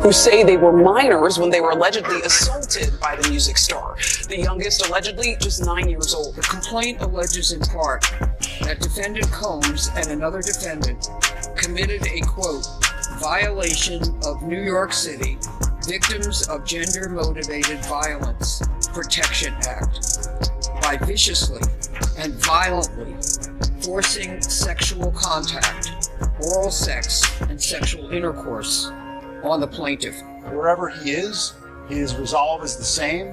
who say they were minors when they were allegedly assaulted by the music star. The youngest allegedly just 9 years old. The complaint alleges in part that defendant Combs and another defendant committed a, quote, violation of New York City Victims of Gender-Motivated Violence Protection Act by viciously and violently forcing sexual contact, oral sex, and sexual intercourse on the plaintiff. Wherever he is, his resolve is the same.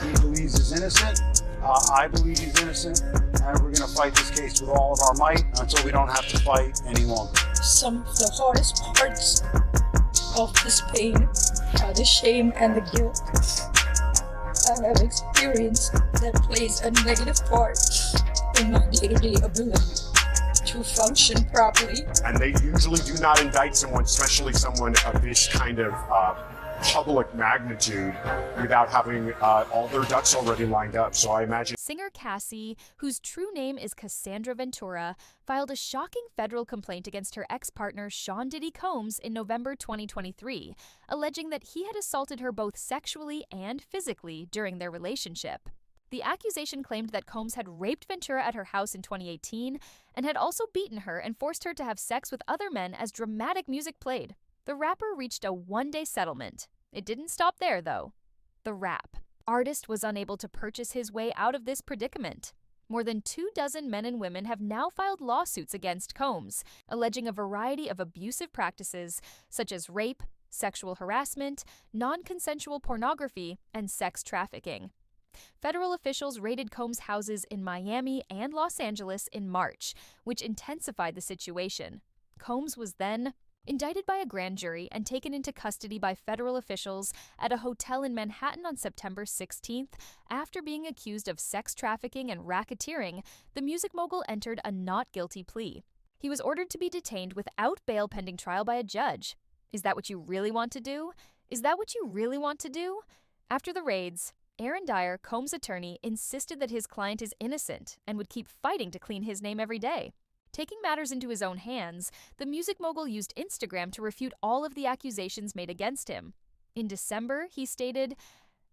He believes he's innocent. I believe he's innocent. And we're going to fight this case with all of our might until we don't have to fight any longer. Some of the hardest parts of this pain are the shame and the guilt I have experienced that plays a negative part in my day-to-day ability to function properly. And they usually do not indict someone, especially someone of this kind of public magnitude, without having all their ducks already lined up. So I imagine singer Cassie, whose true name is Cassandra Ventura, filed a shocking federal complaint against her ex-partner Sean Diddy Combs in November 2023, alleging that he had assaulted her both sexually and physically during their relationship. The accusation claimed that Combs had raped Ventura at her house in 2018 and had also beaten her and forced her to have sex with other men as dramatic music played. The rapper reached a one-day settlement. It didn't stop there, though. The rap artist was unable to purchase his way out of this predicament. More than 24 men and women have now filed lawsuits against Combs, alleging a variety of abusive practices such as rape, sexual harassment, non-consensual pornography, and sex trafficking. Federal officials raided Combs' houses in Miami and Los Angeles in March, which intensified the situation. Combs was then indicted by a grand jury and taken into custody by federal officials at a hotel in Manhattan on September 16th. After being accused of sex trafficking and racketeering, the music mogul entered a not guilty plea. He was ordered to be detained without bail pending trial by a judge. Is that what you really want to do? Is that what you really want to do? After the raids, Aaron Dyer, Combs' attorney, insisted that his client is innocent and would keep fighting to clean his name every day. Taking matters into his own hands, the music mogul used Instagram to refute all of the accusations made against him. In December, he stated,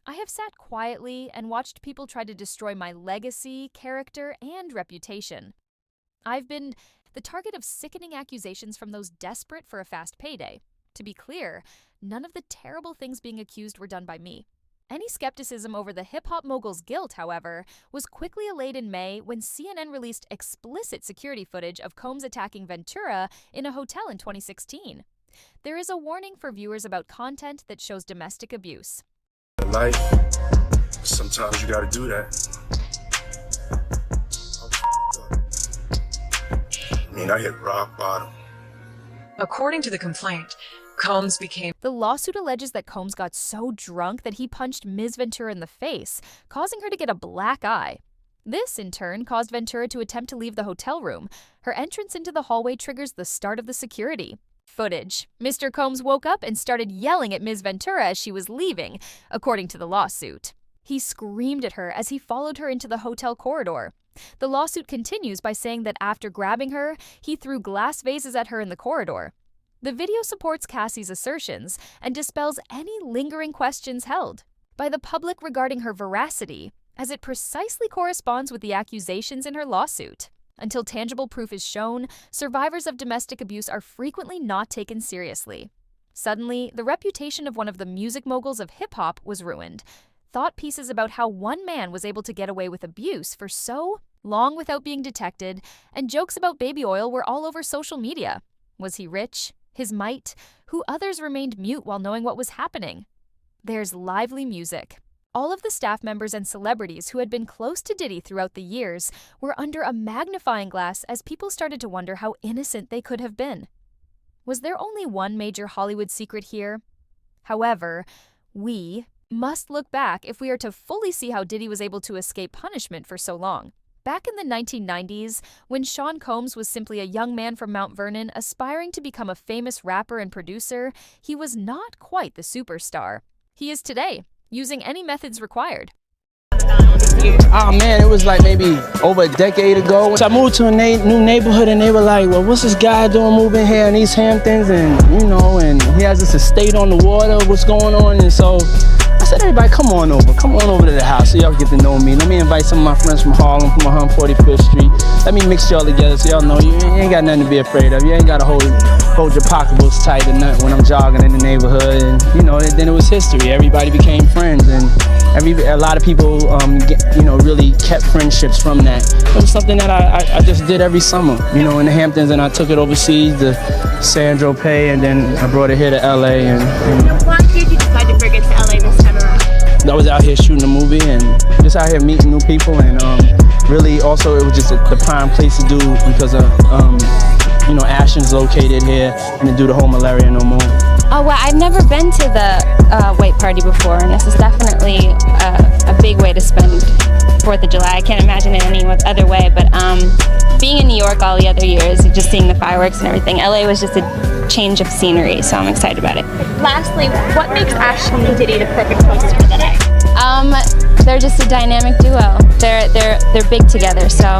"I have sat quietly and watched people try to destroy my legacy, character, and reputation. I've been the target of sickening accusations from those desperate for a fast payday. To be clear, none of the terrible things being accused were done by me." Any skepticism over the hip-hop mogul's guilt, however, was quickly allayed in May when CNN released explicit security footage of Combs attacking Ventura in a hotel in 2016. There is a warning for viewers about content that shows domestic abuse. In life, sometimes you gotta do that. I hit rock bottom. According to the complaint, Combs became... The lawsuit alleges that Combs got so drunk that he punched Ms. Ventura in the face, causing her to get a black eye. This, in turn, caused Ventura to attempt to leave the hotel room. Her entrance into the hallway triggers the start of the security footage. Mr. Combs woke up and started yelling at Ms. Ventura as she was leaving, according to the lawsuit. He screamed at her as he followed her into the hotel corridor. The lawsuit continues by saying that after grabbing her, he threw glass vases at her in the corridor. The video supports Cassie's assertions and dispels any lingering questions held by the public regarding her veracity, as it precisely corresponds with the accusations in her lawsuit. Until tangible proof is shown, survivors of domestic abuse are frequently not taken seriously. Suddenly, the reputation of one of the music moguls of hip-hop was ruined. Thought pieces about how one man was able to get away with abuse for so long without being detected, and jokes about baby oil were all over social media. Was he rich? His might? Who others remained mute while knowing what was happening? There's lively music. All of the staff members and celebrities who had been close to Diddy throughout the years were under a magnifying glass as people started to wonder how innocent they could have been. Was there only one major Hollywood secret here? However, we must look back if we are to fully see how Diddy was able to escape punishment for so long. Back in the 1990s, when Sean Combs was simply a young man from Mount Vernon aspiring to become a famous rapper and producer, he was not quite the superstar he is today, using any methods required. here? Oh man, it was like maybe over a decade ago. So I moved to a new neighborhood and they were like, well, what's this guy doing moving here in East Hamptons? And you know, and he has this estate on the water, what's going on? And so I said, everybody, come on over to the house so y'all get to know me. Let me invite some of my friends from Harlem, from 145th Street. Let me mix y'all together so y'all know you ain't got nothing to be afraid of. You ain't got to hold your pocketbooks tight or nothing when I'm jogging in the neighborhood. And you know, then it was history. Everybody became friends, and a lot of people, really kept friendships from that. It was something that I just did every summer, you know, in the Hamptons, and I took it overseas to Sandro Pay, and then I brought it here to LA. And why did you decide to bring it to LA this time around? I was out here shooting a movie and just out here meeting new people, and really also it was just the prime place to do because of Ashton's located here, and to do the whole malaria no more. Oh, well, I've never been to the white party before, and this is definitely a big way to spend 4th of July. I can't imagine it any other way, but being in New York all the other years, just seeing the fireworks and everything, LA was just a change of scenery, so I'm excited about it. Lastly, what makes Ashton and Diddy the perfect host for the night? They're just a dynamic duo. They're big together, so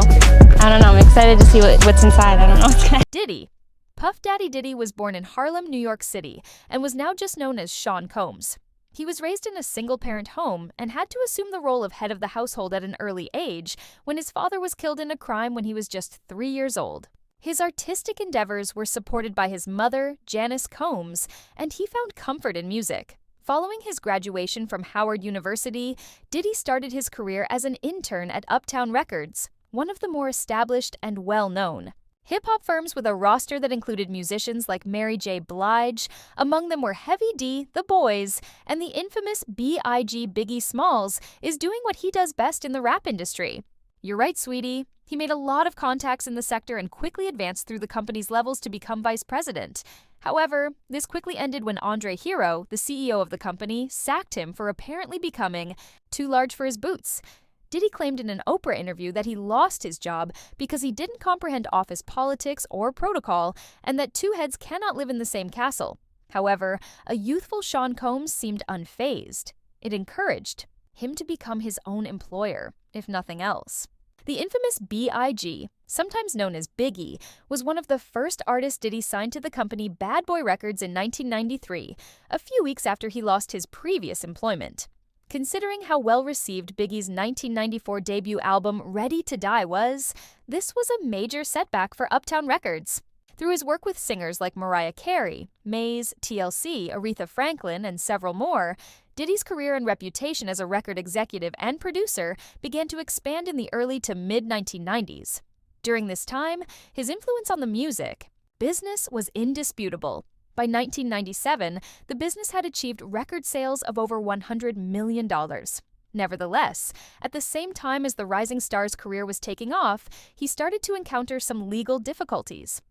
I don't know. I'm excited to see what's inside. I don't know. Diddy. Puff Daddy Diddy was born in Harlem, New York City, and was now just known as Sean Combs. He was raised in a single-parent home and had to assume the role of head of the household at an early age when his father was killed in a crime when he was just 3 years old. His artistic endeavors were supported by his mother, Janice Combs, and he found comfort in music. Following his graduation from Howard University, Diddy started his career as an intern at Uptown Records, one of the more established and well-known hip-hop firms with a roster that included musicians like Mary J. Blige. Among them were Heavy D, The Boys, and the infamous B.I.G. Biggie Smalls is doing what he does best in the rap industry. You're right, sweetie. He made a lot of contacts in the sector and quickly advanced through the company's levels to become vice president. However, this quickly ended when Andre Hero, the CEO of the company, sacked him for apparently becoming too large for his boots. Diddy claimed in an Oprah interview that he lost his job because he didn't comprehend office politics or protocol, and that two heads cannot live in the same castle. However, a youthful Sean Combs seemed unfazed. It encouraged him to become his own employer, if nothing else. The infamous B.I.G., sometimes known as Biggie, was one of the first artists Diddy signed to the company Bad Boy Records in 1993, a few weeks after he lost his previous employment. Considering how well-received Biggie's 1994 debut album Ready to Die was, this was a major setback for Uptown Records. Through his work with singers like Mariah Carey, Maze, TLC, Aretha Franklin, and several more, Diddy's career and reputation as a record executive and producer began to expand in the early to mid-1990s. During this time, his influence on the music business was indisputable. By 1997, the business had achieved record sales of over $100 million. Nevertheless, at the same time as the rising star's career was taking off, he started to encounter some legal difficulties.